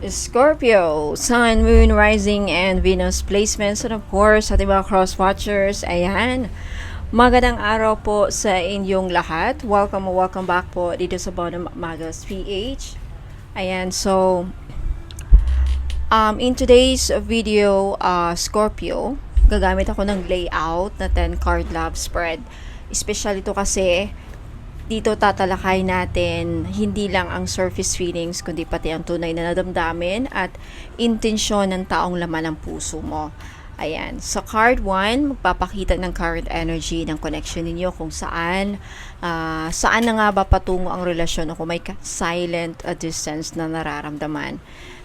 Scorpio, Sun, Moon, Rising, and Venus placements. And of course, sa ating mga cross-watchers, ayan. Magandang araw po sa inyong lahat. Welcome back po dito sa Bonum Magas PH. Ayan, so, in today's video, Scorpio, gagamit ako ng layout na 10 card love spread. Especially ito kasi, dito tatalakay natin hindi lang ang surface feelings kundi pati ang tunay na nadamdamin at intensyon ng taong laman ng puso mo. Ayan. Sa card 1, magpapakita ng current energy ng connection ninyo kung saan na nga ba patungo ang relasyon o kung may silent distance na nararamdaman.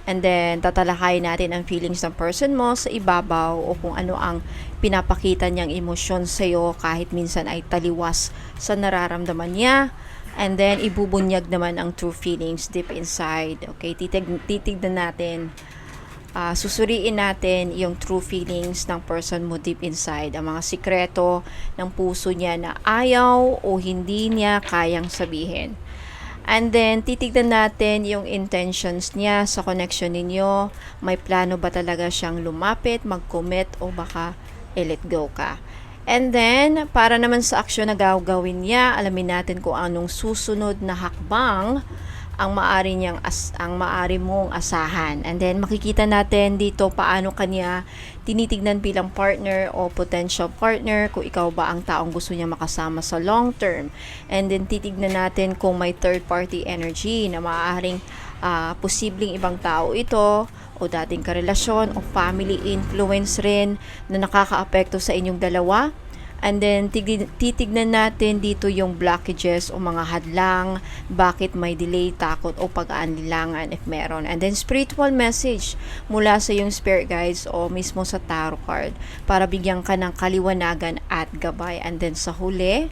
And then, tatalakayin natin ang feelings ng person mo sa ibabaw o kung ano ang pinapakita niyang emosyon sa iyo kahit minsan ay taliwas sa nararamdaman niya. And then, ibubunyag naman ang true feelings deep inside. Okay, titignan natin, susuriin natin yung true feelings ng person mo deep inside. Ang mga sikreto ng puso niya na ayaw o hindi niya kayang sabihin. And then, titignan natin yung intentions niya sa connection ninyo. May plano ba talaga siyang lumapit, mag-commit, o baka let go ka. And then, para naman sa aksyon na gagawin niya, alamin natin kung anong susunod na hakbang ang maaari mong asahan. And then makikita natin dito paano kanya tinitignan bilang partner o potential partner, kung ikaw ba ang taong gusto niya makasama sa long term. And then titignan natin kung may third party energy na maaaring posibleng ibang tao ito o dating karelasyon o family influence rin na nakakaapekto sa inyong dalawa. And then, titignan natin dito yung blockages o mga hadlang, bakit may delay, takot o pag-aanilangan if meron. And then, spiritual message mula sa yung spirit guides o mismo sa tarot card para bigyan ka ng kaliwanagan at gabay. And then, sa huli,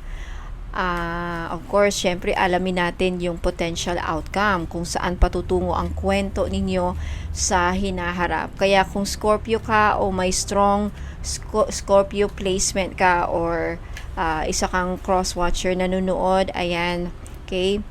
of course, syempre, alamin natin yung potential outcome, kung saan patutungo ang kwento ninyo sa hinaharap. Kaya kung Scorpio ka o may strong Scorpio placement ka or isa kang cross-watcher nanonood, ayan, okay,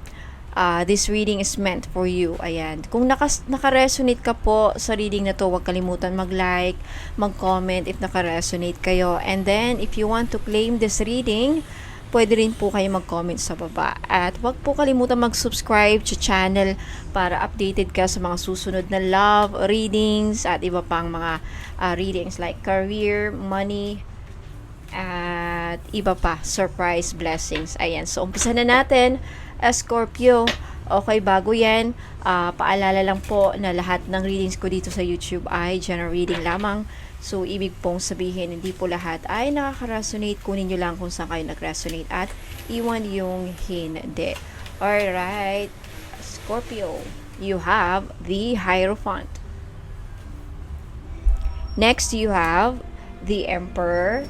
this reading is meant for you. Ayan. Kung naka-resonate ka po sa reading na to, huwag kalimutan mag-like, mag-comment if naka-resonate kayo. And then, if you want to claim this reading, pwede rin po kayo mag-comment sa baba. At huwag po kalimutan mag-subscribe sa channel para updated ka sa mga susunod na love readings at iba pang mga readings like career, money, at iba pa, surprise blessings. Ayan, so umpisa na natin, Scorpio. Okay, bago yan, paalala lang po na lahat ng readings ko dito sa YouTube ay general reading lamang. So, ibig pong sabihin, hindi po lahat ay nakaka-resonate. Kunin nyo lang kung saan kayo nag-resonate at iwan yung hindi. Alright, Scorpio, you have the Hierophant. Next, you have the Emperor.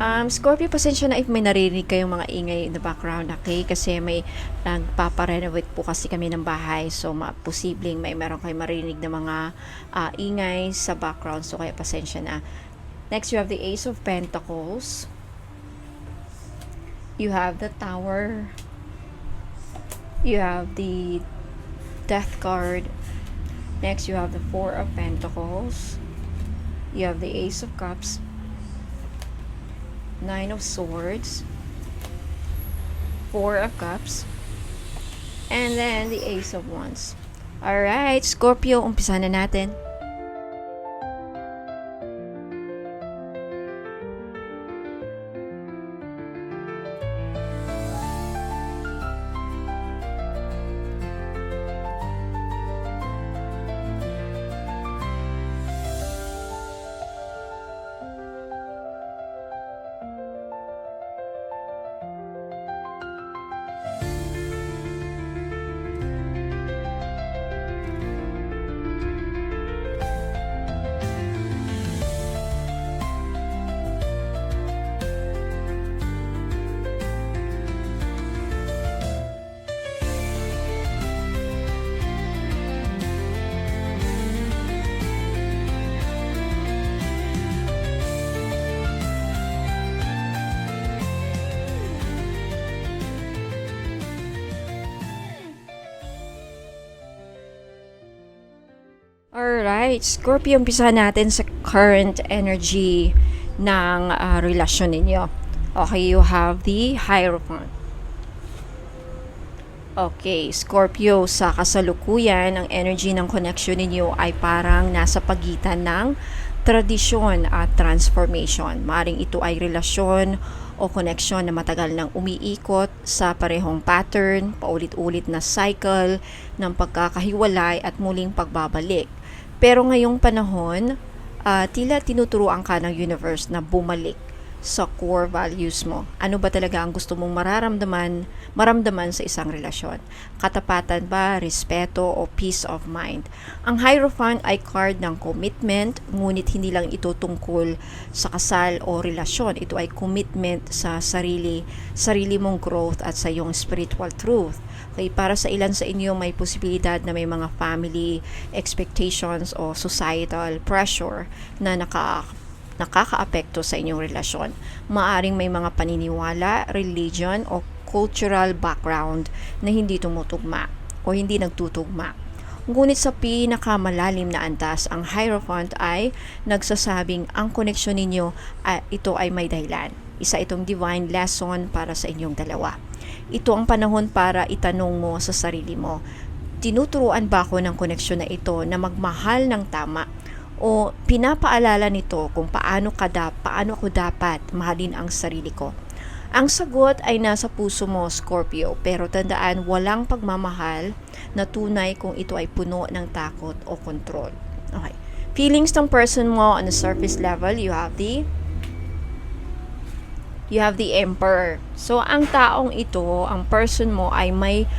Scorpio, pasensya na if may naririnig kayong mga ingay in the background, okay? Kasi may nagpaparenovate po kasi kami ng bahay. So, posibleng meron kayong maririnig na mga ingay sa background. So, kaya pasensya na. Next, you have the Ace of Pentacles. You have the Tower. You have the Death card. Next, you have the Four of Pentacles. You have the Ace of Cups. Nine of Swords, Four of Cups, and then the Ace of Wands. Alright, Scorpio, umpisa na natin. Alright, Scorpio, umpisa natin sa current energy ng relasyon ninyo. Okay, you have the Hierophant. Okay, Scorpio, sa kasalukuyan, ang energy ng connection ninyo ay parang nasa pagitan ng tradisyon at transformation. Maaring ito ay relasyon o connection na matagal nang umiikot sa parehong pattern, paulit-ulit na cycle ng pagkakahiwalay at muling pagbabalik. Pero ngayong panahon, tila tinuturuan ka ng universe na bumalik sa core values mo. Ano ba talaga ang gusto mong maramdaman sa isang relasyon? Katapatan ba, respeto, o peace of mind? Ang Hierophant ay card ng commitment, ngunit hindi lang ito tungkol sa kasal o relasyon. Ito ay commitment sa sarili mong growth at sa iyong spiritual truth. Okay, para sa ilan sa inyo, may posibilidad na may mga family expectations o societal pressure na nakakaapekto sa inyong relasyon. Maaring may mga paniniwala, religion o cultural background na hindi tumutugma o hindi nagtutugma. Ngunit sa pinakamalalim na antas, ang Hierophant ay nagsasabing ang koneksyon ninyo ito ay may dahilan. Isa itong divine lesson para sa inyong dalawa. Ito ang panahon para itanong mo sa sarili mo, tinuturuan ba ako ng koneksyon na ito na magmahal ng tama? O pinapaalala nito kung paano ako dapat mahalin ang sarili ko? Ang sagot ay nasa puso mo, Scorpio, pero tandaan, walang pagmamahal na tunay kung ito ay puno ng takot o control. Okay. Feelings ng person mo on the surface level, you have the Emperor. So, ang taong ito, ang person mo ay may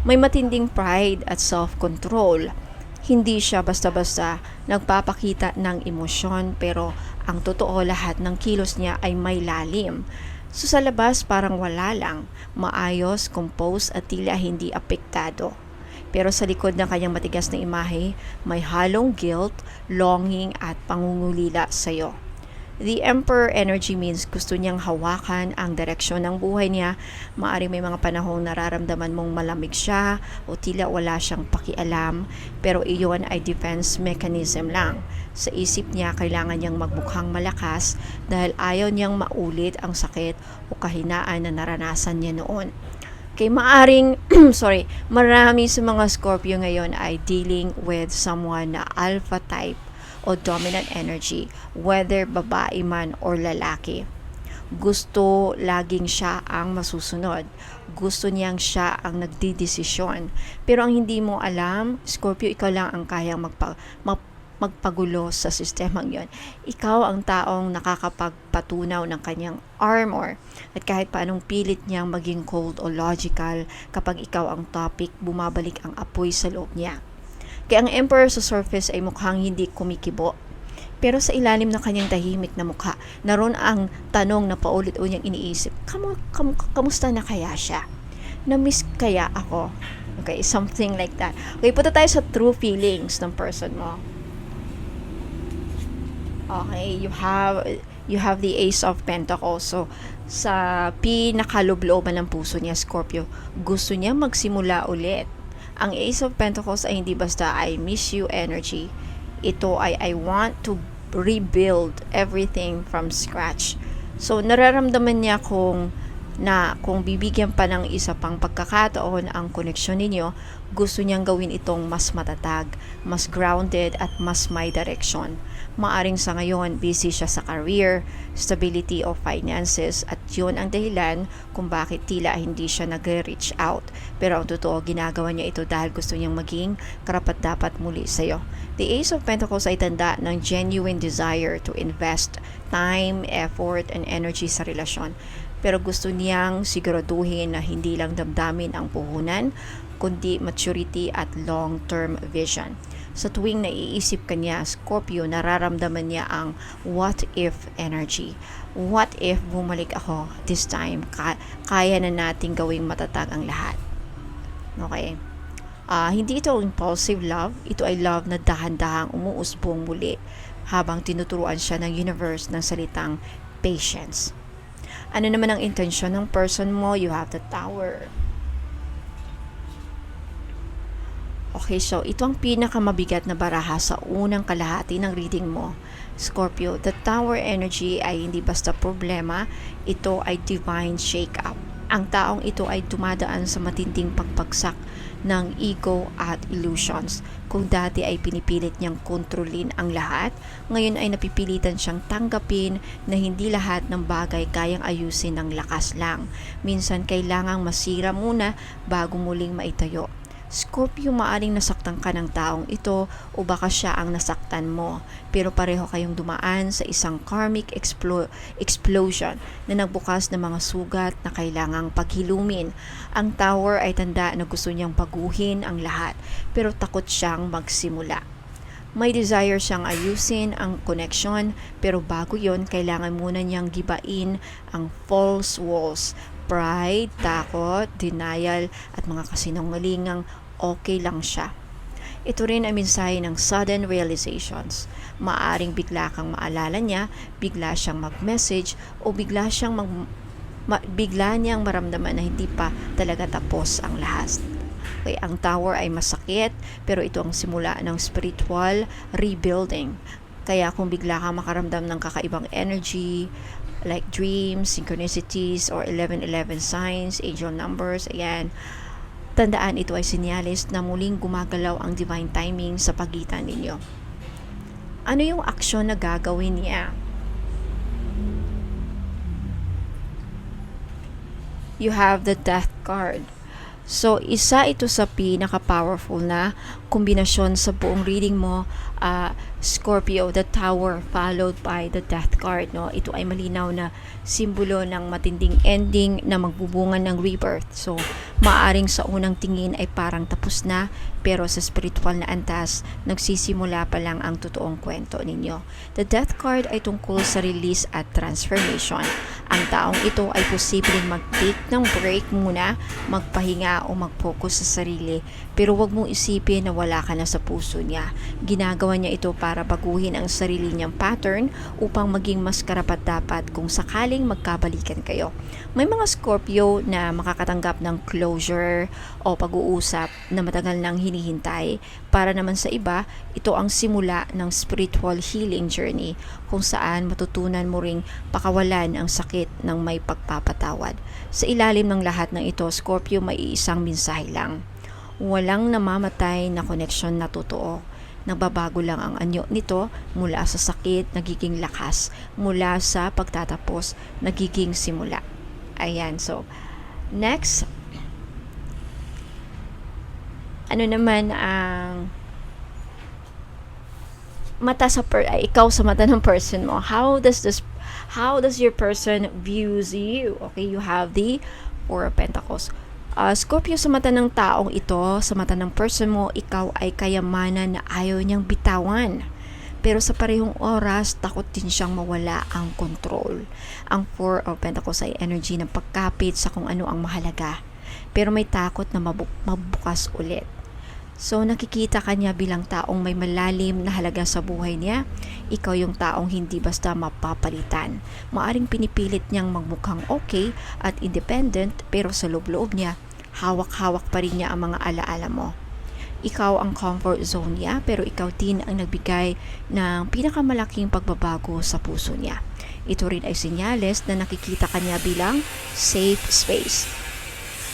may matinding pride at self-control. Hindi siya basta-basta nagpapakita ng emosyon, pero ang totoo, lahat ng kilos niya ay may lalim. So sa labas parang wala lang, maayos, composed at tila hindi apektado. Pero sa likod ng kanyang matigas na imahe, may halong guilt, longing at pangungulila sa'yo. The Emperor energy means gusto niyang hawakan ang direksyon ng buhay niya. Maaari may mga panahong nararamdaman mong malamig siya o tila wala siyang pakialam, pero iyon ay defense mechanism lang. Sa isip niya, kailangan niyang magmukhang malakas dahil ayaw niyang maulit ang sakit o kahinaan na naranasan niya noon. Kay maaring, marami sa mga Scorpio ngayon ay dealing with someone na alpha type o dominant energy, whether babae man or lalaki. Gusto laging siya ang masusunod. Gusto niyang siya ang nagdidesisyon. Pero ang hindi mo alam, Scorpio, ikaw lang ang kayang magpagulo sa sistemang yon. Ikaw ang taong nakakapagpatunaw ng kanyang armor. At kahit paanong pilit niyang maging cold o logical, kapag ikaw ang topic, bumabalik ang apoy sa loob niya. Kaya ang Emperor sa surface ay mukhang hindi kumikibo. Pero sa ilalim ng kanyang tahimik na mukha, naroon ang tanong na paulit-ulit niyang iniisip, kamusta na kaya siya? Na-miss kaya ako? Okay, something like that. Okay, punta tayo sa true feelings ng person mo. Okay, you have the Ace of Pentacles. So, sa pinakaloob-looban ng puso niya, Scorpio, gusto niya magsimula ulit. Ang Ace of Pentacles ay hindi basta I miss you energy. Ito ay I want to rebuild everything from scratch. So, nararamdaman niya kung bibigyan pa ng isa pang pagkakataon ang koneksyon ninyo, gusto niyang gawin itong mas matatag, mas grounded at mas may direction. Maaring sa ngayon, busy siya sa career, stability of finances, at yun ang dahilan kung bakit tila hindi siya nag-reach out. Pero ang totoo, ginagawa niya ito dahil gusto niyang maging karapat-dapat muli sa'yo. The Ace of Pentacles ay tanda ng genuine desire to invest time, effort, and energy sa relasyon. Pero gusto niyang siguraduhin na hindi lang damdamin ang puhunan, kundi maturity at long-term vision. Sa tuwing naiisip ka niya, Scorpio, nararamdaman niya ang what if energy. What if bumalik ako this time? Kaya na nating gawing matatag ang lahat. Okay? Hindi ito impulsive love. Ito ay love na dahan-dahang umuusbong muli habang tinuturuan siya ng universe ng salitang patience. Ano naman ang intensyon ng person mo? You have the Tower. Okay, so ito ang pinakamabigat na baraha sa unang kalahati ng reading mo. Scorpio, the Tower energy ay hindi basta problema, ito ay divine shake-up. Ang taong ito ay dumadaan sa matinding pagbagsak ng ego at illusions. Kung dati ay pinipilit niyang kontrolin ang lahat, ngayon ay napipilitan siyang tanggapin na hindi lahat ng bagay kayang ayusin ng lakas lang. Minsan kailangang masira muna bago muling maitayo. Scorpio, maaring nasaktan ka ng taong ito o baka siya ang nasaktan mo, pero pareho kayong dumaan sa isang karmic explosion na nagbukas ng mga sugat na kailangang paghilumin. Ang Tower ay tanda na gusto niyang baguhin ang lahat, pero takot siyang magsimula. May desire siyang ayusin ang connection, pero bago yon kailangan muna niyang gibain ang false walls, pride, takot, denial at mga kasinungalingang okay lang siya. Ito rin ay mensahe ng sudden realizations. Maaring bigla kang maalala niya, bigla siyang mag-message o bigla niyang maramdaman na hindi pa talaga tapos ang lahat. Okay, ang Tower ay masakit, pero ito ang simula ng spiritual rebuilding. Kaya kung bigla kang makaramdam ng kakaibang energy, like dreams, synchronicities, or 1111 signs, angel numbers, ayan, tandaan ito ay sinyalis na muling gumagalaw ang divine timing sa pagitan ninyo. Ano yung aksyon na gagawin niya? You have the Death card. So, isa ito sa pinaka-powerful na kombinasyon sa buong reading mo, Scorpio, the Tower followed by the Death card. No? Ito ay malinaw na simbolo ng matinding ending na magbubunga ng rebirth. So, maaring sa unang tingin ay parang tapos na, pero sa spiritual na antas, nagsisimula pa lang ang totoong kwento ninyo. The Death card ay tungkol sa release at transformation. Ang taong ito ay posibleng mag-take ng break muna, magpahinga o mag-focus sa sarili, pero wag mong isipin na wala ka na sa puso niya. Ginagawa niya ito para baguhin ang sarili niyang pattern upang maging mas karapat-dapat kung sakaling magkabalikan kayo. May mga Scorpio na makakatanggap ng closure o pag-uusap na matagal nang hinihintay. Para naman sa iba, ito ang simula ng spiritual healing journey kung saan matutunan mo ring pakawalan ang sakit ng may pagpapatawad. Sa ilalim ng lahat ng ito, Scorpio, may isang mensahe lang. Walang namamatay na koneksyon na totoo. Nagbabago lang ang anyo nito, mula sa sakit nagiging lakas, mula sa pagtatapos nagiging simula. Ayan, so next, ano naman ang mata sa ikaw sa mata ng person mo? How does your person views you? Okay, you have the Four of Pentacles. Scorpio, sa mata ng taong ito, sa mata ng person mo, ikaw ay kayamanan na ayaw niyang bitawan. Pero sa parehong oras, takot din siyang mawala ang control. Ang Four of Pentacles ay energy ng pagkapit sa kung ano ang mahalaga. Pero may takot na mabukas ulit. So, nakikita ka niya bilang taong may malalim na halaga sa buhay niya. Ikaw yung taong hindi basta mapapalitan. Maaring pinipilit niyang magmukhang okay at independent, pero sa loob-loob niya, hawak-hawak pa rin niya ang mga alaala mo. Ikaw ang comfort zone niya, pero ikaw din ang nagbigay ng pinakamalaking pagbabago sa puso niya. Ito rin ay senyales na nakikita ka niya bilang safe space.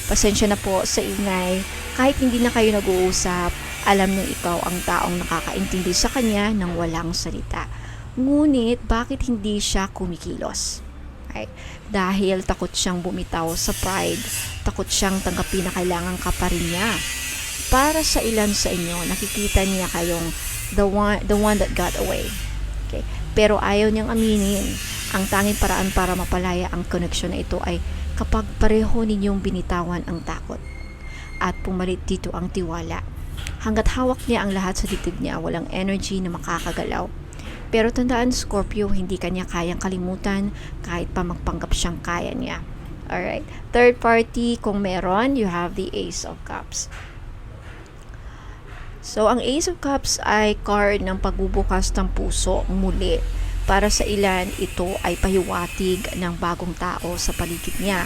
Pasensya na po sa ingay. Kahit hindi na kayo nag-uusap, alam niyang ikaw ang taong nakakaintindi sa kanya ng walang salita. Ngunit, bakit hindi siya kumikilos? Okay? Dahil takot siyang bumitaw sa pride. Takot siyang tanggapin na kailangan ka pa rin niya. Para sa ilan sa inyo, nakikita niya kayong the one that got away. Okay? Pero ayaw niyang aminin. Ang tanging paraan para mapalaya ang connection na ito ay kapag pareho ninyong binitawan ang takot at pumalit dito ang tiwala. Hanggat hawak niya ang lahat sa dibdib niya, walang energy na makakagalaw. Pero tandaan, Scorpio, hindi kanya kayang kalimutan kahit pa magpanggap siyang kaya niya. Alright. Third party, kung meron, you have the Ace of Cups. So, ang Ace of Cups ay card ng pagbubukas ng puso muli. Para sa ilan, ito ay pahiwatig ng bagong tao sa paligid niya.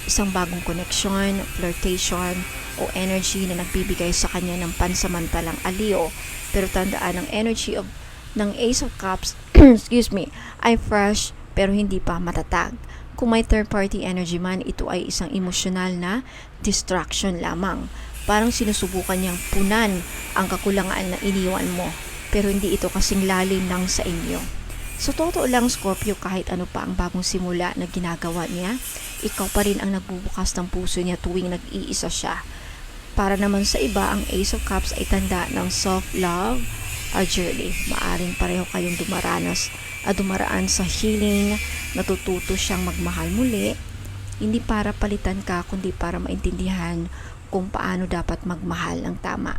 isang bagong connection, flirtation, o energy na nagbibigay sa kanya ng pansamantalang aliw. Pero tandaan, ang energy ng Ace of Cups excuse me, ay fresh pero hindi pa matatag. Kung may third party energy man, ito ay isang emosyonal na distraction lamang. Parang sinusubukan niyang punan ang kakulangan na iniwan mo, pero hindi ito kasing lalim lang sa inyo. So totoo lang, Scorpio, kahit ano pa ang bagong simula na ginagawa niya, ikaw pa rin ang nagbubukas ng puso niya tuwing nag-iisa siya. Para naman sa iba, ang Ace of Cups ay tanda ng self-love journey. Maaring pareho kayong dumaraan sa healing, natututo siyang magmahal muli, hindi para palitan ka, kundi para maintindihan kung paano dapat magmahal ng tama.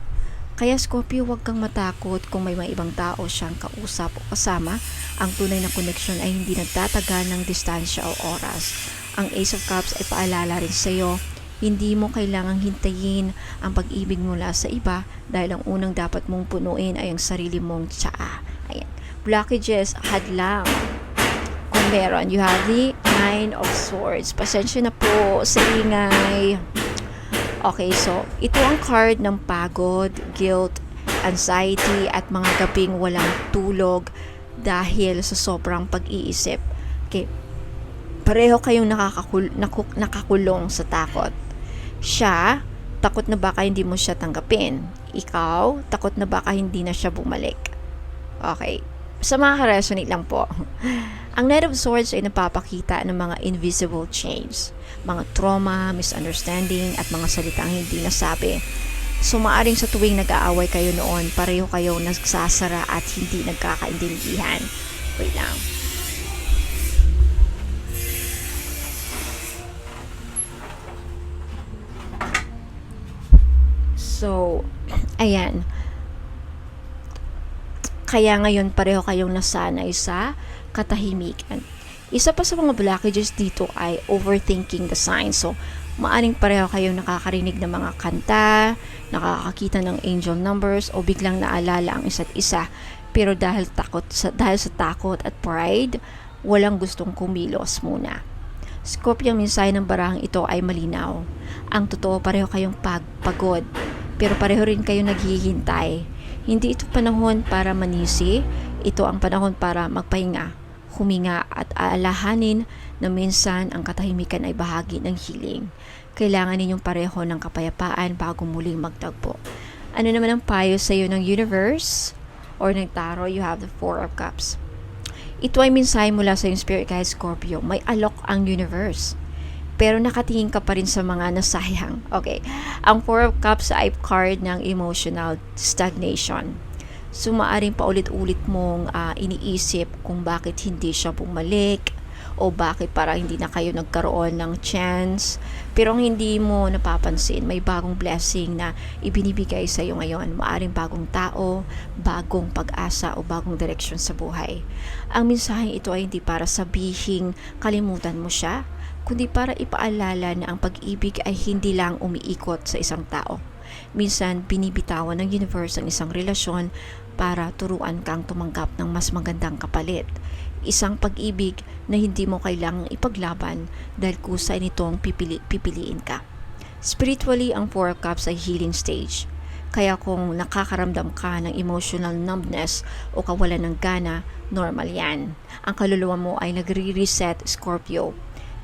Kaya Scorpio, huwag kang matakot kung may ibang tao siyang kausap o kasama. Ang tunay na connection ay hindi nagtatagal ng distansya o oras. Ang Ace of Cups ay paalala rin sa iyo, hindi mo kailangang hintayin ang pag-ibig mula sa iba dahil ang unang dapat mong punuin ay ang sarili mong tsaa. Ayan. Blockages, hadlang. Kung meron, you have the Nine of Swords. Pasensya na po sa ingay. Okay, so ito ang card ng pagod, guilt, anxiety at mga gabing walang tulog dahil sa sobrang pag-iisip. Okay. Pareho kayong nakakulong sa takot. Siya, takot na baka hindi mo siya tanggapin. Ikaw, takot na baka hindi na siya bumalik. Okay. Sa mga ka-resonate lang po. Ang Knight of Swords ay napapakita ng mga invisible chains, mga trauma, misunderstanding, at mga salitang hindi nasabi. So maaring sa tuwing nag-aaway kayo noon, pareho kayo nagsasara at hindi nagkakaintindihan. Wait lang. So, ayan. Kaya ngayon pareho kayong nasanay sa katahimikan. Isa pa sa mga blockages dito ay overthinking the signs. So, maaring pareho kayong nakakarinig ng mga kanta, nakakakita ng angel numbers, o biglang naalala ang isa't isa. Pero dahil sa takot at pride, walang gustong kumilos muna. Scorpio, ang mensahe ng barahang ito ay malinaw. Ang totoo, pareho kayong pagod, pero pareho rin kayong naghihintay. Hindi ito panahon para manisi, ito ang panahon para magpahinga, huminga at aalahanin na minsan ang katahimikan ay bahagi ng healing. Kailangan ninyong pareho ng kapayapaan bago muling magtagpo. Ano naman ang payo sa iyo ng universe or ng tarot? You have the Four of Cups. Ito ay mensahe mula sa iyong spirit guide, Scorpio. May alok ang universe, pero nakatingin ka pa rin sa mga nasayang. Okay. Ang Four of Cups ay card ng emotional stagnation. So, maaring paulit-ulit mong iniisip kung bakit hindi siya bumalik o bakit parang hindi na kayo nagkaroon ng chance. Pero ang hindi mo napapansin, may bagong blessing na ibinibigay sa iyo ngayon. Maaring bagong tao, bagong pag-asa o bagong direksyon sa buhay. Ang mensaheng ito ay hindi para sabihing kalimutan mo siya, kundi para ipaalala na ang pag-ibig ay hindi lang umiikot sa isang tao. Minsan, binibitawan ng universe ang isang relasyon para turuan kang tumanggap ng mas magandang kapalit. Isang pag-ibig na hindi mo kailangang ipaglaban dahil kusay nitong pipiliin ka. Spiritually, ang Four of Cups ay healing stage. Kaya kung nakakaramdam ka ng emotional numbness o kawalan ng gana, normal yan. Ang kaluluwa mo ay nagre-reset, Scorpio.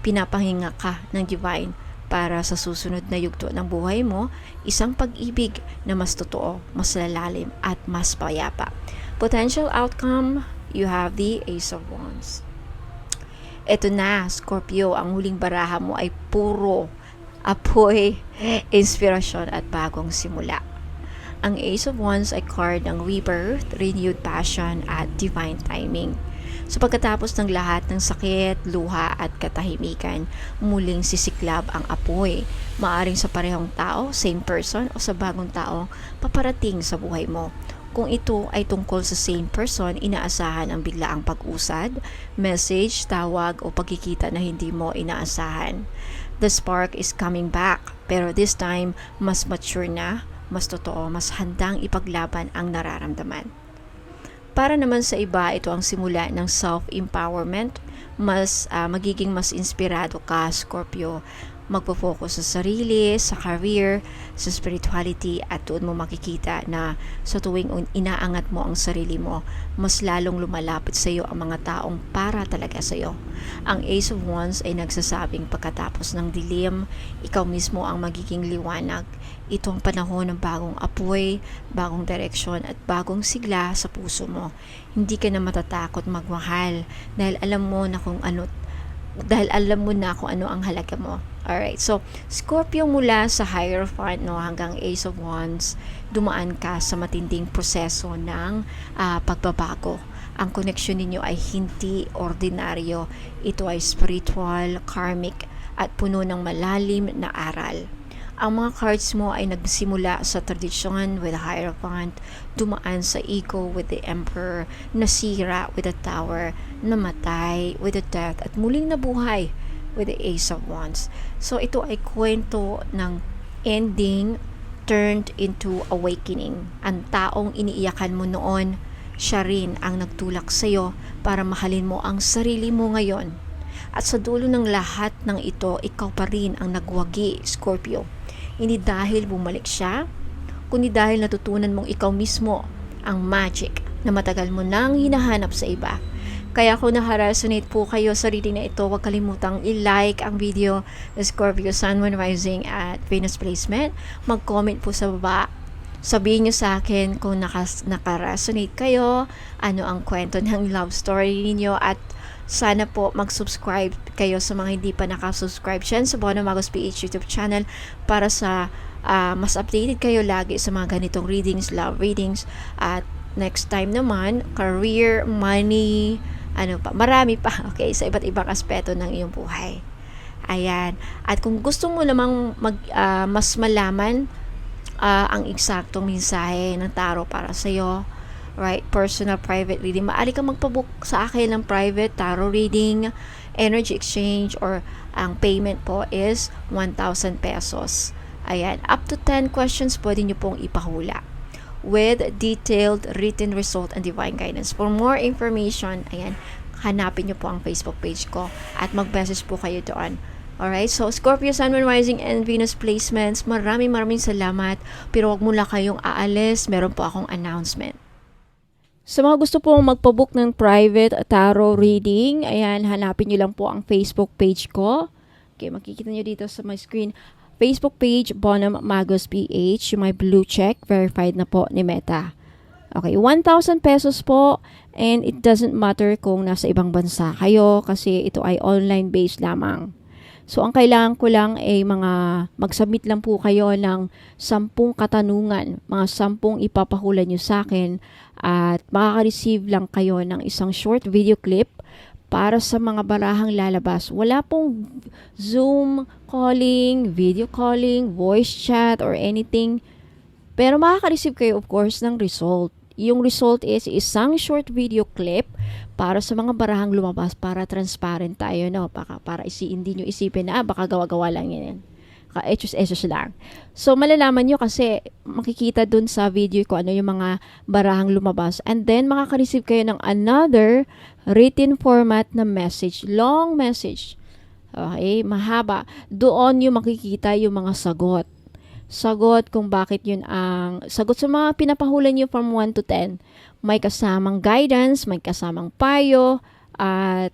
Pinapahinga ka ng divine para sa susunod na yugto ng buhay mo, isang pag-ibig na mas totoo, mas lalalim at mas payapa. Potential outcome, you have the Ace of Wands. Ito na, Scorpio, ang huling baraha mo ay puro apoy, inspirasyon at bagong simula. Ang Ace of Wands ay card ng rebirth, renewed passion at divine timing. So pagkatapos ng lahat ng sakit, luha at katahimikan, muling sisiklab ang apoy. Maaring sa parehong tao, same person, o sa bagong tao paparating sa buhay mo. Kung ito ay tungkol sa same person, inaasahan ang biglaang pag-usad, message, tawag o pagkikita na hindi mo inaasahan. The spark is coming back, pero this time mas mature na, mas totoo, mas handang ipaglaban ang nararamdaman. Para naman sa iba, ito ang simula ng self-empowerment. Magiging mas inspirado ka, Scorpio. magpo-focus sa sarili, sa career, sa spirituality, at doon mo makikita na sa tuwing inaangat mo ang sarili mo, mas lalong lumalapit sa iyo ang mga taong para talaga sa iyo. Ang Ace of Wands ay nagsasabing pagkatapos ng dilim, ikaw mismo ang magiging liwanag. Ito ang panahon ng bagong apoy, bagong direksyon at bagong sigla sa puso mo. Hindi ka na matatakot magmahal dahil alam mo na kung ano ang halaga mo. Alright, so Scorpio, mula sa Hierophant hanggang Ace of Wands, dumaan ka sa matinding proseso ng pagbabago. Ang connection ninyo ay hindi ordinaryo. Ito ay spiritual, karmic, at puno ng malalim na aral. Ang mga cards mo ay nagsimula sa tradisyon with the Hierophant, dumaan sa ego with the Emperor, nasira with the Tower, namatay with the Death, at muling nabuhay with the Ace of Wands. So ito ay kwento ng ending turned into awakening. Ang taong iniiyakan mo noon, siya rin ang nagtulak sa iyo para mahalin mo ang sarili mo ngayon. At sa dulo ng lahat ng ito, ikaw pa rin ang nagwagi, Scorpio. Hindi dahil bumalik siya, kundi dahil natutunan mong ikaw mismo ang magic na matagal mo nang hinahanap sa iba. Kaya kung nakaresonate po kayo sa reading na ito, huwag kalimutang i-like ang video na Scorpio Sun, Moon, Rising at Venus Placement. Mag-comment po sa baba. Sabihin nyo sa akin kung nakaresonate kayo, ano ang kwento ng love story ninyo, at sana po mag-subscribe kayo sa mga hindi pa nakasubscribe dyan sa Bono Magos PH YouTube channel para sa mas updated kayo lagi sa mga ganitong readings, love readings, at next time naman, career, money, marami pa, okay, sa iba't ibang aspeto ng iyong buhay. Ayan. At kung gusto mo namang mas malaman ang eksaktong mensahe ng tarot para sa iyo, right, personal private reading, maaari kang magpabook sa akin ng private tarot reading, energy exchange, or ang payment po is 1,000 pesos. Ayan, up to 10 questions pwede nyo pong ipahula with detailed written result and divine guidance. For more information, ayan, hanapin nyo po ang Facebook page ko at mag-message po kayo doon. Alright, so Scorpio, Sun, Moon, Rising and Venus placements, maraming salamat, pero wag muna kayong aalis, meron po akong announcement. Sa mga gusto pong magpabook ng private tarot reading, ayan, hanapin nyo lang po ang Facebook page ko. Okay, makikita nyo dito sa my screen. Facebook page, Bonum Magos PH, yung may blue check, verified na po ni Meta. Okay, 1,000 pesos po, and it doesn't matter kung nasa ibang bansa kayo kasi ito ay online-based lamang. So, ang kailangan ko lang ay mag-submit lang po kayo ng 10 katanungan, mga 10 ipapahula nyo sa akin, at makaka-receive lang kayo ng isang short video clip para sa mga barahang lalabas. Wala pong Zoom calling, video calling, voice chat, or anything. Pero makaka-receive kayo, of course, ng result. Yung result is isang short video clip para sa mga barahang lumabas, para transparent tayo, no? Para hindi nyo isipin na, baka gawa-gawa lang yan. Ka-etos lang. So, malalaman nyo kasi makikita dun sa video ko ano yung mga barahang lumabas. And then, makaka-receive kayo ng another written format na message. Long message. Okay, mahaba. Doon yung makikita yung mga sagot. Sagot kung bakit yun ang sagot sa mga pinapahula nyo from 1 to 10. May kasamang guidance, may kasamang payo, at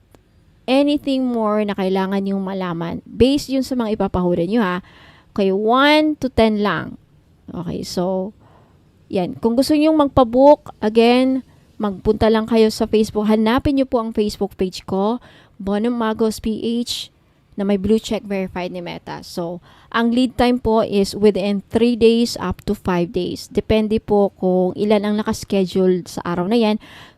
anything more na kailangan yung malaman. Based yun sa mga ipapahula nyo, ha. Okay, 1 to 10 lang. Okay, so, yan. Kung gusto nyo magpabook, again, magpunta lang kayo sa Facebook. Hanapin nyo po ang Facebook page ko, Bonum Magos PH, na may blue check, verified ni Meta. So, ang lead time po is within 3 days up to 5 days. Depende po kung ilan ang nakaschedule sa araw na yan.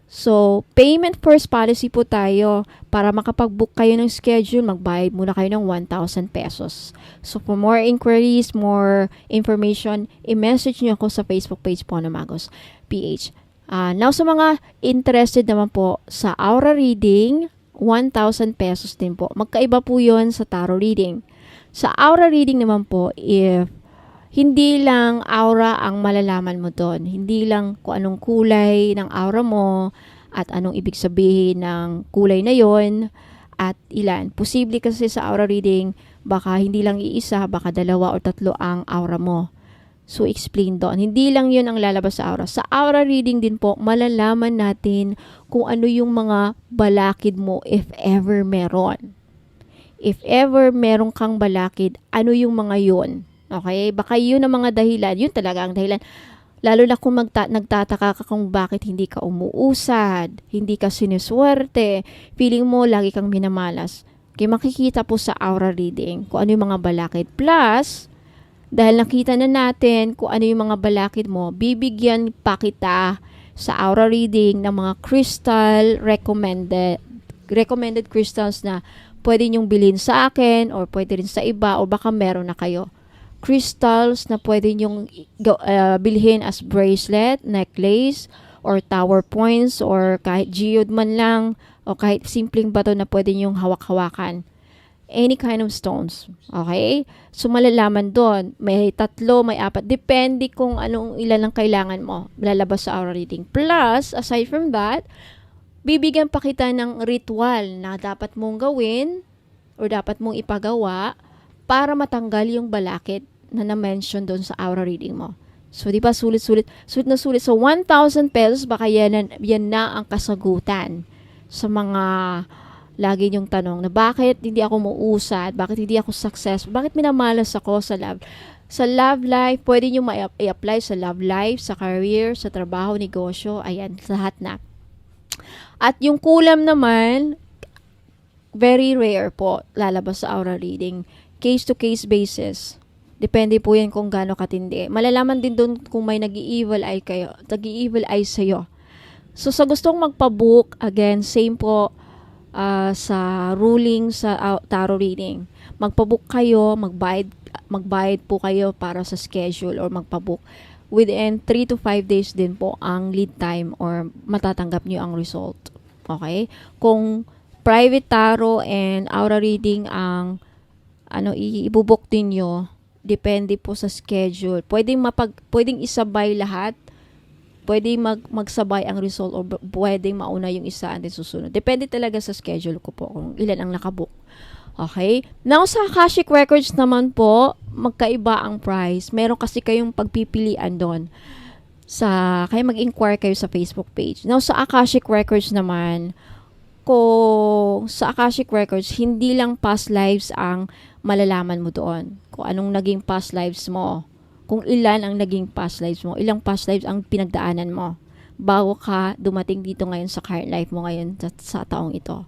So, payment first policy po tayo. Para makapag-book kayo ng schedule, magbayad muna kayo ng 1,000 pesos. So, for more inquiries, more information, i-message nyo ako sa Facebook page po na Magos PH. Now, sa mga interested naman po sa aura reading, 1,000 pesos din po. Magkaiba po yun sa tarot reading. Sa aura reading naman po, if hindi lang aura ang malalaman mo doon. Hindi lang kung anong kulay ng aura mo at anong ibig sabihin ng kulay na yon at ilan. Posible kasi sa aura reading, Baka hindi lang iisa, baka 2 o 3 ang aura mo. So, explain doon. Hindi lang yun ang lalabas sa aura. Sa aura reading din po, malalaman natin kung ano yung mga balakid mo if ever meron. If ever meron kang balakid, ano yung mga yun? Okay? Baka yun ang mga dahilan. Yun talaga ang dahilan. Lalo na kung nagtataka ka kung bakit hindi ka umuusad, hindi ka siniswerte, feeling mo lagi kang minamalas. Kaya makikita po sa aura reading kung ano yung mga balakid. Plus, dahil nakita na natin kung ano yung mga balakid mo, bibigyan pa kita sa aura reading ng mga crystal recommended crystals na pwede nyong bilhin sa akin or pwede rin sa iba o baka meron na kayo. Crystals na pwede nyong bilhin as bracelet, necklace, or tower points, or kahit geode man lang, o kahit simpleng bato na pwede nyong hawak-hawakan. Any kind of stones. Okay? So, malalaman doon. May 3, may 4. Depende kung anong ilan ang kailangan mo. Lalabas sa aura reading. Plus, aside from that, bibigyan pa kita ng ritual na dapat mong gawin or dapat mong ipagawa para matanggal yung balakid na na-mention doon sa aura reading mo. So, di ba, sulit-sulit. Sulit na sulit. So, 1,000 pesos, baka yan na ang kasagutan sa mga lagi niyong tanong na bakit hindi ako muusad, bakit hindi ako successful, bakit minamalas ako sa love. Sa love life, pwede niyo i-apply sa love life, sa career, sa trabaho, negosyo, ayan, lahat na. At yung kulam naman, very rare po lalabas sa aura reading. Case-to-case basis. Depende po yan kung gaano katindi. Malalaman din doon kung may nag-i-evil eye sa'yo. So, sa gustong magpabook, again, same po sa ruling sa tarot reading. Magpabook kayo, magbayad po kayo para sa schedule or magpabook. Within 3 to 5 days din po ang lead time or matatanggap nyo ang result. Okay? Kung private tarot and aura reading ang ibubok din nyo, depende po sa schedule. Pwedeng isabay lahat. Pwedeng magsabay ang result o pwedeng mauna yung isa and then susunod. Depende talaga sa schedule ko po kung ilan ang nakabook. Okay? Now, sa Akashic Records naman po, magkaiba ang price. Meron kasi kayong pagpipilian doon. Kaya mag-inquire kayo sa Facebook page. Now, sa Akashic Records naman, sa Akashic Records, hindi lang past lives ang malalaman mo doon. Kung anong naging past lives mo. Kung ilan ang naging past lives mo. Ilang past lives ang pinagdaanan mo. Bago ka dumating dito ngayon sa current life mo ngayon sa taong ito.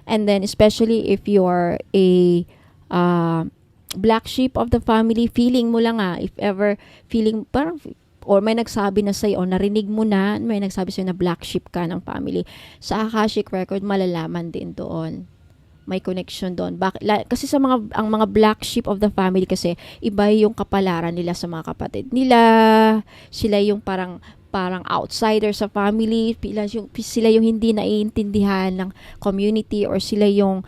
And then, especially if you're a black sheep of the family, feeling mo lang if ever feeling, parang or may nagsabi na sa'yo, o narinig mo na, may nagsabi sa'yo na black sheep ka ng family. Sa Akashic Record, malalaman din doon. May connection doon. Kasi ang mga black sheep of the family kasi, iba yung kapalaran nila sa mga kapatid nila. Sila yung parang outsider sa family. Sila yung hindi naiintindihan ng community or sila yung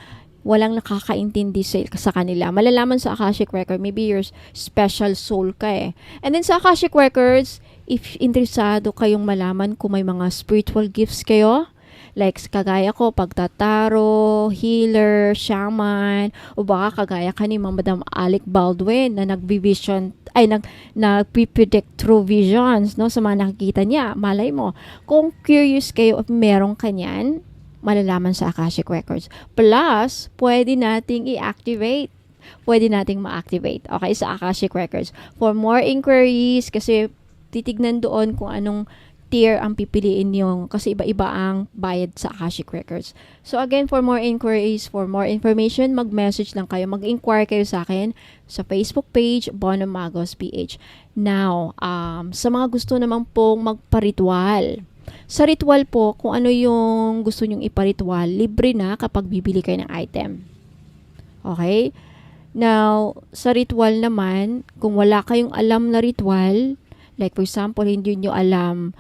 walang nakakaintindi sa kanila. Malalaman sa Akashic Record, maybe you're special soul ka And then sa Akashic Records, if interesado kayong malaman kung may mga spiritual gifts kayo, like kagaya ko, pagtataro, healer, shaman, o baka kagaya ka ni Madam Alec Baldwin na nagpipredict through visions, no, sa mga nakikita niya. Malay mo, kung curious kayo if merong kanyan, malalaman sa Akashic Records. Plus, pwede nating i-activate. Pwede nating ma-activate. Okay, sa Akashic Records. For more inquiries, kasi titignan doon kung anong tier ang pipiliin nyo. Kasi iba-iba ang bayad sa Akashic Records. So again, for more inquiries, for more information, mag-message lang kayo. Mag-inquire kayo sa akin sa Facebook page, Bono Magos PH. Now, sa mga gusto naman pong magpa-ritual, sa ritual po, kung ano yung gusto nyong iparitual, libre na kapag bibili kayo ng item. Okay? Now, sa ritual naman, kung wala kayong alam na ritual, like for example, hindi nyo alam,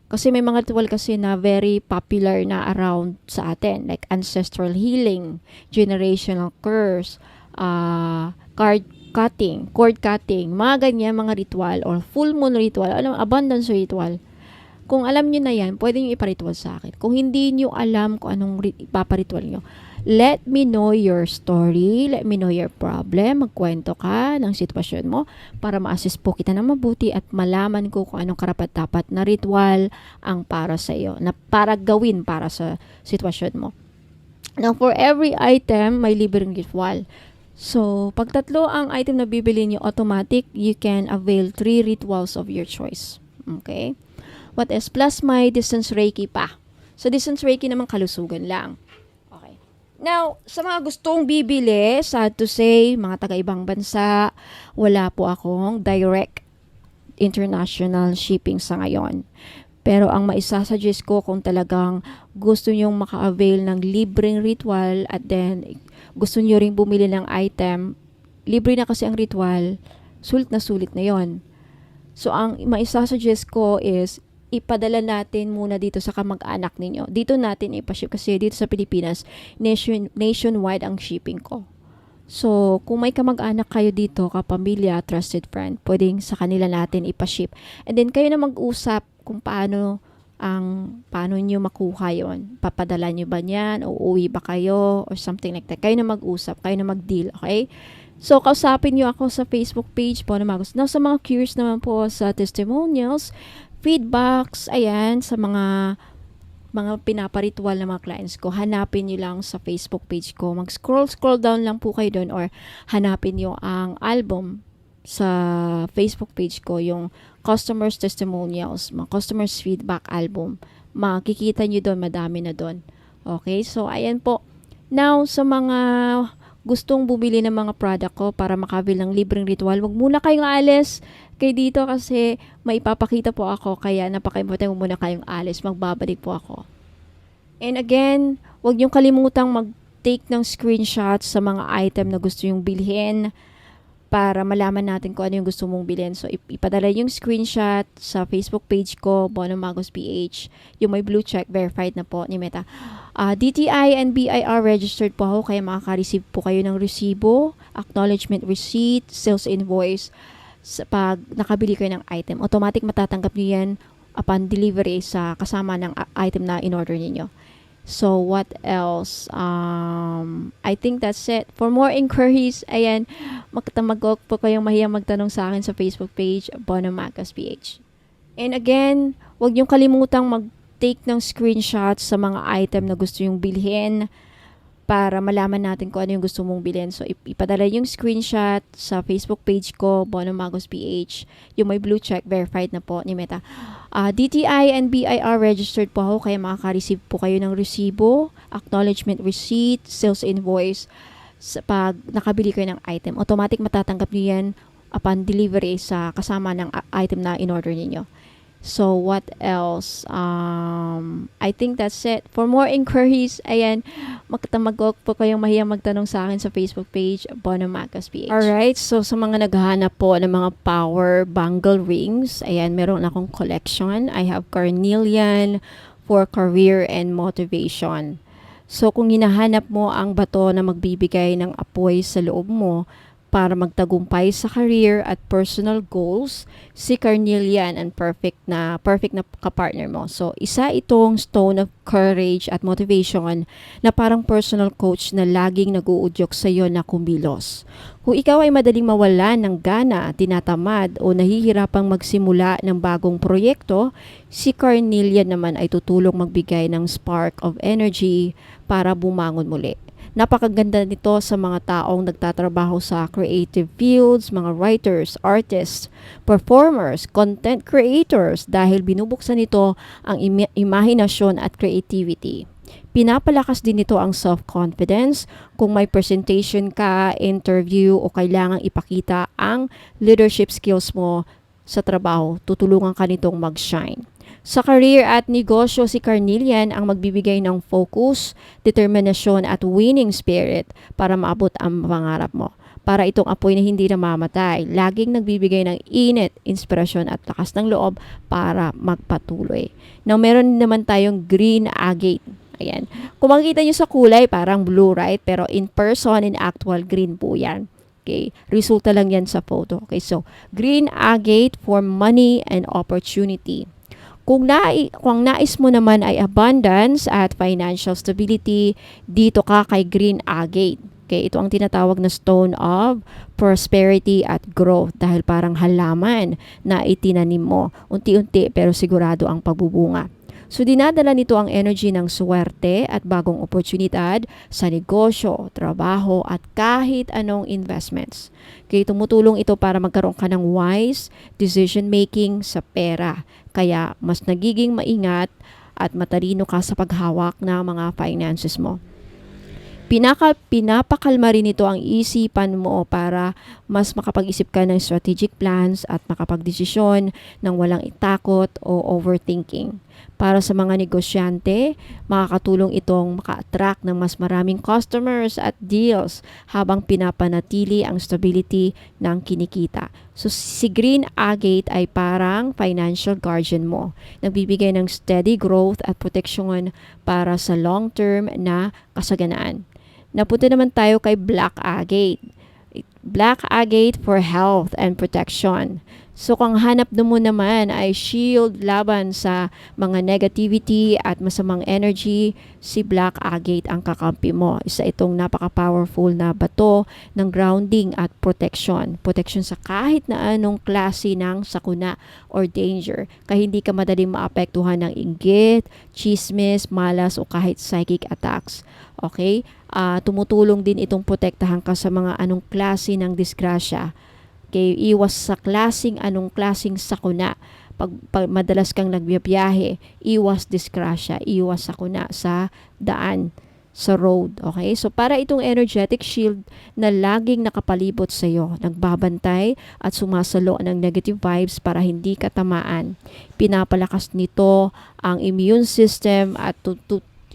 kasi may mga ritual kasi na very popular na around sa atin, like ancestral healing, generational curse, cord cutting, mga ganyan, mga ritual, or full moon ritual, abundance ritual. Kung alam nyo na yan, pwede nyo iparitual sa akin. Kung hindi nyo alam kung anong ipaparitual nyo, let me know your story, let me know your problem, magkwento ka ng sitwasyon mo para ma-assist po kita ng mabuti at malaman ko kung anong karapat-dapat na ritual ang para sa iyo, na para gawin para sa sitwasyon mo. Now, for every item, may libreng ritual. So, pag tatlo ang item na bibili niyo, automatic, you can avail 3 rituals of your choice. Okay? What is plus may distance Reiki pa. So, distance Reiki naman kalusugan lang. Okay. Now, sa mga gustong bibili, sad to say, mga taga-ibang bansa, wala po akong direct international shipping sa ngayon. Pero ang maisasuggest ko kung talagang gusto nyong maka-avail ng libreng ritual at then gusto nyo ring bumili ng item, libre na kasi ang ritual, sulit na yon. So ang maisasuggest ko is ipadala natin muna dito sa kamag-anak ninyo. Dito natin ipaship kasi dito sa Pilipinas, nationwide ang shipping ko. So, kung may kamag-anak kayo dito, kapamilya, trusted friend, pwedeng sa kanila natin ipaship. And then, kayo na mag-usap kung paano nyo makuha yon. Papadala nyo ba niyan? O uwi ba kayo? Or something like that. Kayo na mag-usap. Kayo na mag-deal. Okay? So, kausapin nyo ako sa Facebook page po na Magos. Now, sa mga curious naman po sa testimonials, feedbacks, ayan, sa mga pinaparitual na mga clients ko, hanapin nyo lang sa Facebook page ko. Mag-scroll down lang po kayo doon or hanapin nyo ang album sa Facebook page ko, yung customers testimonials, mga customers feedback album. Makikita nyo doon, madami na doon. Okay, so ayan po. Now, sa mga gustong bumili ng mga product ko para makabil ng libreng ritual, wag muna kayong alis kay dito kasi may ipapakita po ako, kaya napaka-importante muna kayong alis, magbabalik po ako. And again, wag niyong kalimutang mag-take ng screenshots sa mga item na gusto yung bilhin para malaman natin kung ano yung gusto mong bilhin. So, ipadala yung screenshot sa Facebook page ko, Bono Magos PH. Yung may blue check, verified na po ni Meta. DTI and BIR registered po ako, kaya makaka-receive po kayo ng resibo, acknowledgement receipt, sales invoice. Pag nakabili kayo ng item, automatic matatanggap niyo yan upon delivery sa kasama ng item na in-order niyo. So, what else? I think that's it. For more inquiries, ayan, magtamagok po kayong mahiyang magtanong sa akin sa Facebook page, Bono Magos PH. And again, huwag niyong kalimutang mag-take ng screenshots sa mga item na gusto yung bilhin para malaman natin kung ano yung gusto mong bilhin. So, ipadala yung screenshot sa Facebook page ko, Bono Magos PH. Yung may blue check, verified na po ni Meta. DTI and BIR registered po ako, kaya makaka-receive po kayo ng resibo, acknowledgement receipt, sales invoice. Pag nakabili kayo ng item, automatic matatanggap niyo yan upon delivery sa kasama ng item na in-order niyo. So, what else? I think that's it. For more inquiries, ayan, magtamagok po kayong mahiyang magtanong sa akin sa Facebook page, Bono Magos PH. Alright, so sa mga naghahanap po ng mga power bangle rings, ayan, meron akong collection. I have carnelian for career and motivation. So, kung hinahanap mo ang bato na magbibigay ng apoy sa loob mo, para magtagumpay sa career at personal goals, si carnelian ang perfect na kapartner mo. So, isa itong stone of courage at motivation na parang personal coach na laging nag-uudyok sa iyo na kumilos. Kung ikaw ay madaling mawalan ng gana, tinatamad o nahihirapang magsimula ng bagong proyekto, si carnelian naman ay tutulong magbigay ng spark of energy para bumangon muli. Napakaganda nito sa mga taong nagtatrabaho sa creative fields, mga writers, artists, performers, content creators dahil binubuksan nito ang imahinasyon at creativity. Pinapalakas din nito ang self-confidence kung may presentation ka, interview o kailangang ipakita ang leadership skills mo sa trabaho, tutulungan ka nitong mag-shine. Sa career at negosyo, si carnelian ang magbibigay ng focus, determinasyon at winning spirit para maabot ang pangarap mo. Para itong apoy na hindi namamatay, laging nagbibigay ng init, inspirasyon at lakas ng loob para magpatuloy. Now, meron naman tayong green agate. Ayan. Kung makikita nyo sa kulay, parang blue, right? Pero in person, in actual, green po yan. Okay, resulta lang yan sa photo. Okay, so green agate for money and opportunity. Kung nais mo naman ay abundance at financial stability, dito ka kay green agate. Okay, ito ang tinatawag na stone of prosperity at growth dahil parang halaman na itinanim mo. Unti-unti pero sigurado ang pagbubunga. So dinadala nito ang energy ng swerte at bagong oportunidad sa negosyo, trabaho at kahit anong investments. Kaya tumutulong ito para magkaroon ka ng wise decision making sa pera. Kaya mas nagiging maingat at matalino ka sa paghawak ng mga finances mo. Pinapakalma rin ito ang isipan mo para mas makapag-isip ka ng strategic plans at makapagdesisyon ng walang itakot o overthinking. Para sa mga negosyante, makakatulong itong maka-attract ng mas maraming customers at deals habang pinapanatili ang stability ng kinikita. So si green agate ay parang financial guardian mo. Nagbibigay ng steady growth at proteksyon para sa long-term na kasaganaan. Napunta naman tayo kay black agate. Black agate for health and protection. So kung hanap mo naman ay shield laban sa mga negativity at masamang energy, si black agate ang kakampi mo. Isa itong napaka-powerful na bato ng grounding at protection. Protection sa kahit na anong klase ng sakuna or danger. Kaya hindi ka madaling maapektuhan ng inggit, chismis, malas o kahit psychic attacks. Okay? Tumutulong din itong protektahan ka sa mga anong klase ng disgrasya. Okay, iwas sa anong klaseng sakuna. Pag madalas kang nagbiyahe, iwas disgrasya, iwas sakuna sa daan, sa road. Okay? So para itong energetic shield na laging nakapalibot sa iyo, nagbabantay at sumasalo ng negative vibes para hindi ka tamaan. Pinapalakas nito ang immune system at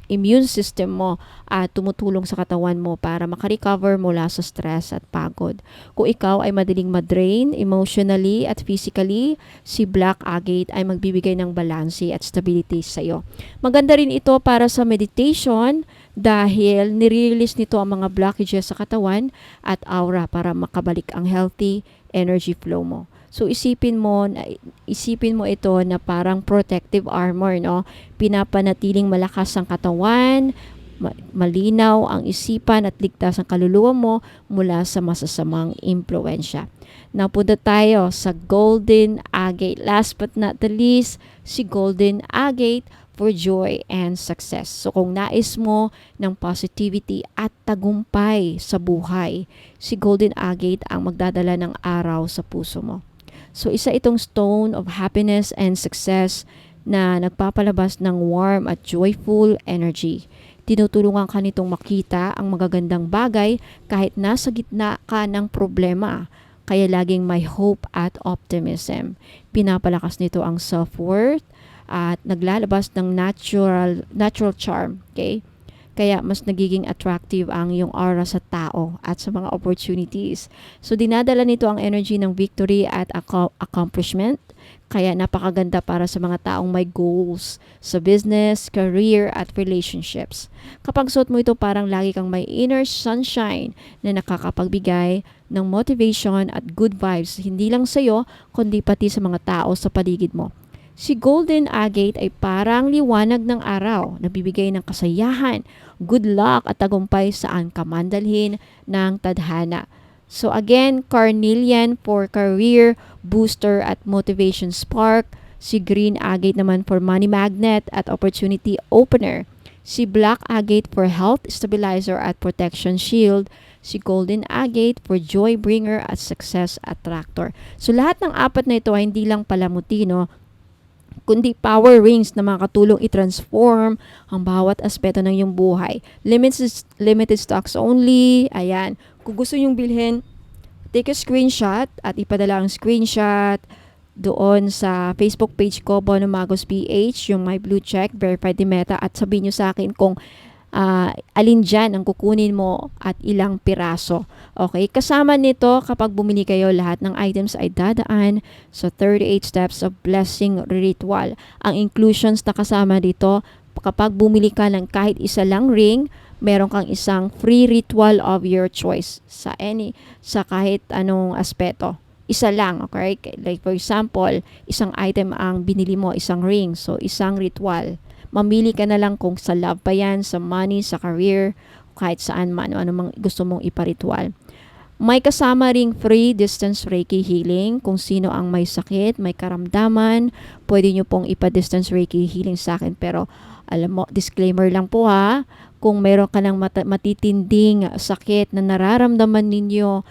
immune system mo at tumutulong sa katawan mo para makarecover mula sa stress at pagod. Kung ikaw ay madaling madrain emotionally at physically, si black agate ay magbibigay ng balanse at stability sa iyo. Maganda rin ito para sa meditation dahil nire-release nito ang mga blockages sa katawan at aura para makabalik ang healthy energy flow mo. So isipin mo ito na parang protective armor, no? Pinapanatiling malakas ang katawan, malinaw ang isipan at ligtas ang kaluluwa mo mula sa masasamang impluwensya. Napunta tayo sa golden agate. Last but not the least, si golden agate for joy and success. So kung nais mo ng positivity at tagumpay sa buhay, si golden agate ang magdadala ng araw sa puso mo. So isa itong stone of happiness and success na nagpapalabas ng warm at joyful energy. Tinutulungan ka nitong makita ang magagandang bagay kahit nasa gitna ka ng problema. Kaya laging may hope at optimism. Pinapalakas nito ang self-worth at naglalabas ng natural charm. Okay? Kaya mas nagiging attractive ang iyong aura sa tao at sa mga opportunities. So dinadala nito ang energy ng victory at accomplishment. Kaya napakaganda para sa mga taong may goals sa business, career at relationships. Kapag suot mo ito, parang lagi kang may inner sunshine na nakakapagbigay ng motivation at good vibes hindi lang sa iyo kundi pati sa mga tao sa paligid mo. Si golden agate ay parang liwanag ng araw na bibigay ng kasayahan, good luck at tagumpay saan ka man dalhin ng tadhana. So again, carnelian for career booster at motivation spark. Si green agate naman for money magnet at opportunity opener. Si black agate for health stabilizer at protection shield. Si golden agate for joy bringer at success attractor. So lahat ng apat na ito ay hindi lang palamuti, no? Kundi power rings na makatulong i-transform ang bawat aspeto ng iyong buhay. Limited stocks only. Ayan. Kung gusto nyong bilhin, take a screenshot at ipadala ang screenshot doon sa Facebook page ko, Bono Magos PH, yung my blue check, verified ni Meta, at sabihin nyo sa akin kung alin dyan ang kukunin mo at ilang piraso. Okay, kasama nito kapag bumili kayo, lahat ng items ay dadaan sa 38 steps of blessing ritual. Ang inclusions na kasama dito, kapag bumili ka ng kahit isa lang ring, meron kang isang free ritual of your choice sa kahit anong aspeto. isa lang, okay? Like for example, isang item ang binili mo, isang ring, so isang ritual. Mamili ka na lang kung sa love pa yan, sa money, sa career, kahit saan man, ano mang gusto mong iparitual. May kasama ring free distance Reiki healing. Kung sino ang may sakit, may karamdaman, pwede nyo pong ipa-distance Reiki healing sa akin. Pero alam mo, disclaimer lang po ha, kung meron ka ng matitinding sakit na nararamdaman ninyo,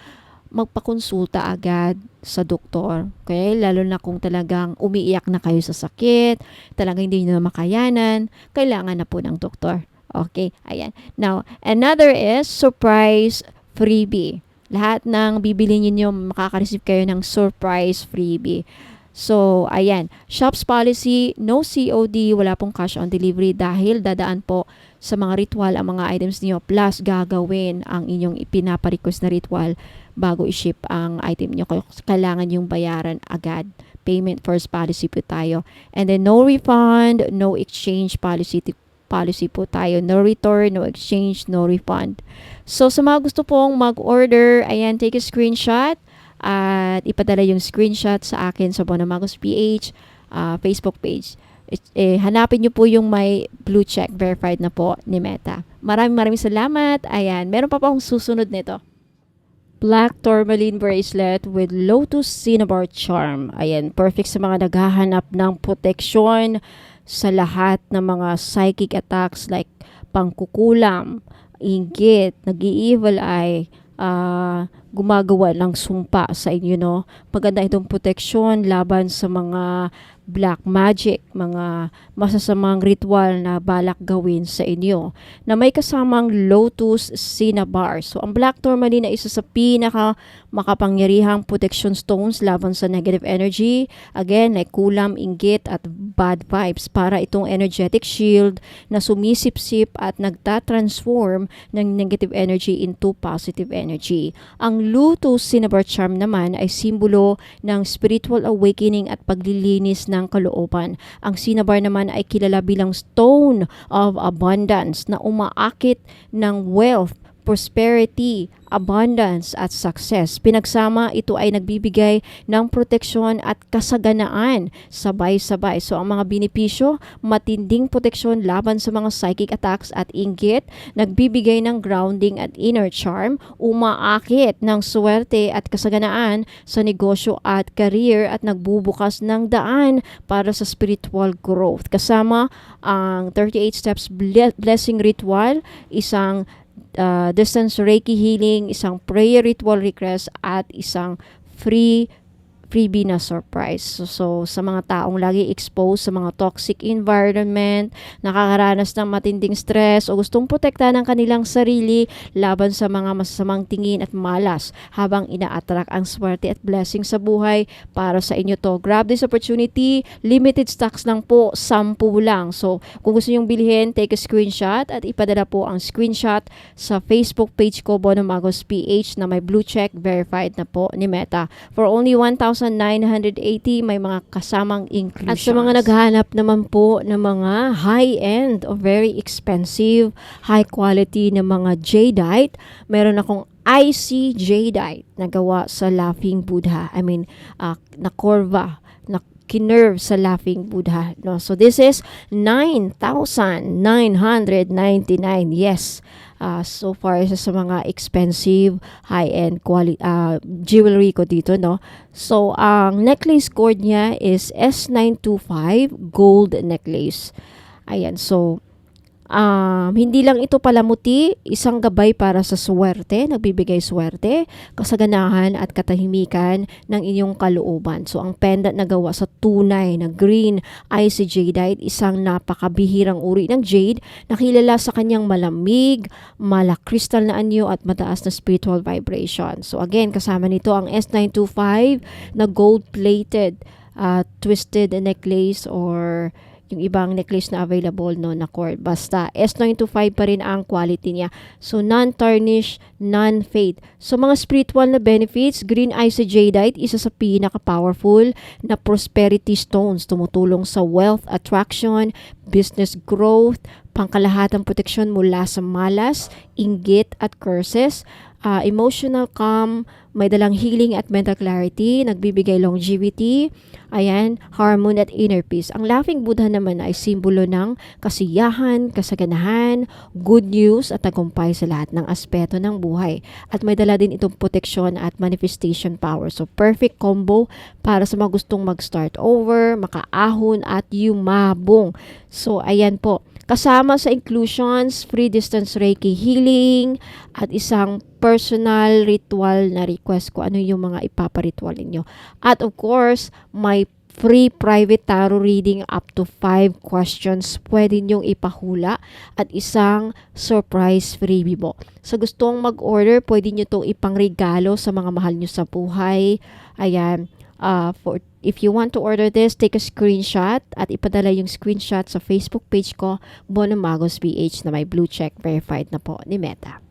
magpakonsulta agad sa doktor. Okay? Lalo na kung talagang umiiyak na kayo sa sakit, talagang hindi nyo na makayanan, kailangan na po ng doktor. Okay? Ayan. Now, another is surprise freebie. Lahat ng bibili niyo makaka-receive kayo ng surprise freebie. So, ayan. Shop's policy, no COD, wala pong cash on delivery dahil dadaan po sa mga ritual ang mga items niyo plus gagawin ang inyong ipinapa-request na ritual bago i-ship ang item nyo. Kailangan yung bayaran agad. Payment first policy po tayo. And then no refund, no exchange policy po tayo. No return, no exchange, no refund. So sa mga gusto pong mag-order, ayan, take a screenshot at ipadala yung screenshot sa akin sa Bonamagos PH Facebook page. Hanapin nyo po yung may blue check, verified na po ni Meta. Maraming salamat. Ayan, meron pa akong susunod nito. Black tourmaline bracelet with lotus cinnabar charm. Ayan, perfect sa mga naghahanap ng proteksyon sa lahat ng mga psychic attacks like pangkukulam, inggit, nag-i-evil eye, gumagawa ng sumpa sa inyo, no? Maganda itong proteksyon laban sa mga black magic, mga masasamang ritual na balak gawin sa inyo, na may kasamang lotus cinnabar. So, ang black tourmaline ay isa sa pinaka makapangyarihang protection stones laban sa negative energy. Again, like kulam, inggit, at bad vibes, para itong energetic shield na sumisip-sip at nagtatransform ng negative energy into positive energy. Ang lotus cinnabar charm naman ay simbolo ng spiritual awakening at paglilinis ng kalooban. Ang cinnabar naman ay kilala bilang stone of abundance na umaakit ng wealth, prosperity, abundance at success. Pinagsama, ito ay nagbibigay ng proteksyon at kasaganaan sabay-sabay. So ang mga benepisyo, matinding proteksyon laban sa mga psychic attacks at inggit, nagbibigay ng grounding at inner charm, umaakit ng swerte at kasaganaan sa negosyo at career, at nagbubukas ng daan para sa spiritual growth. Kasama ang 38 steps blessing ritual, isang distance Reiki healing, isang prayer ritual request, at isang freebie na surprise. So, sa mga taong lagi exposed sa mga toxic environment, nakakaranas ng matinding stress o gustong protektahan ng kanilang sarili laban sa mga masasamang tingin at malas habang ina-attract ang swerte at blessing sa buhay, para sa inyo to. Grab this opportunity. Limited stocks lang po, 10 lang. So, kung gusto nyong bilhin, take a screenshot at ipadala po ang screenshot sa Facebook page ko, Bonamagos PH, na may blue check, verified na po ni Meta. For only 1,980, may mga kasamang inclusions. At sa mga naghahanap naman po ng mga high-end o very expensive, high-quality na mga jadeite, meron akong IC jadeite na gawa sa Laughing Buddha. Na korva, na kinerve sa Laughing Buddha. No? So this is 9,999. Yes. So far, isa sa mga expensive high-end jewelry ko dito, no? So, ang necklace cord niya is S925 gold necklace. Ayan, so hindi lang ito palamuti, isang gabay para sa swerte, nagbibigay swerte, kasaganahan at katahimikan ng inyong kalooban. So ang pendant na gawa sa tunay na green icy jadeite, isang napakabihirang uri ng jade na kilala sa kanyang malamig, malakristal na anyo at mataas na spiritual vibration. So again, kasama nito ang S925 na gold-plated twisted necklace, or yung ibang necklace na available, no, na cord. Basta S925 pa rin ang quality niya. So non-tarnish, non-fade. So mga spiritual na benefits, green icy jadeite, isa sa pinaka-powerful na prosperity stones, tumutulong sa wealth attraction, business growth, pangkalahatang proteksyon mula sa malas, inggit at curses, emotional calm, may dalang healing at mental clarity, nagbibigay longevity, ayan, harmony at inner peace. Ang Laughing Buddha naman ay simbolo ng kasiyahan, kasaganahan, good news at tagumpay sa lahat ng aspeto ng buhay. At may dala din itong protection at manifestation power. So, perfect combo para sa mga gustong mag-start over, makaahon at yumabong. So, ayan po. Kasama sa inclusions, free distance Reiki healing, at isang personal ritual na request ko ano yung mga ipaparitual ninyo. At of course, may free private tarot reading up to 5 questions pwede nyong ipahula at isang surprise freebie po. So gustong mag-order, pwede nyo itong ipangregalo sa mga mahal nyo sa buhay. Ayan, if you want to order this, take a screenshot at ipadala yung screenshot sa Facebook page ko, Bono Magos PH, na may blue check verified na po ni Meta.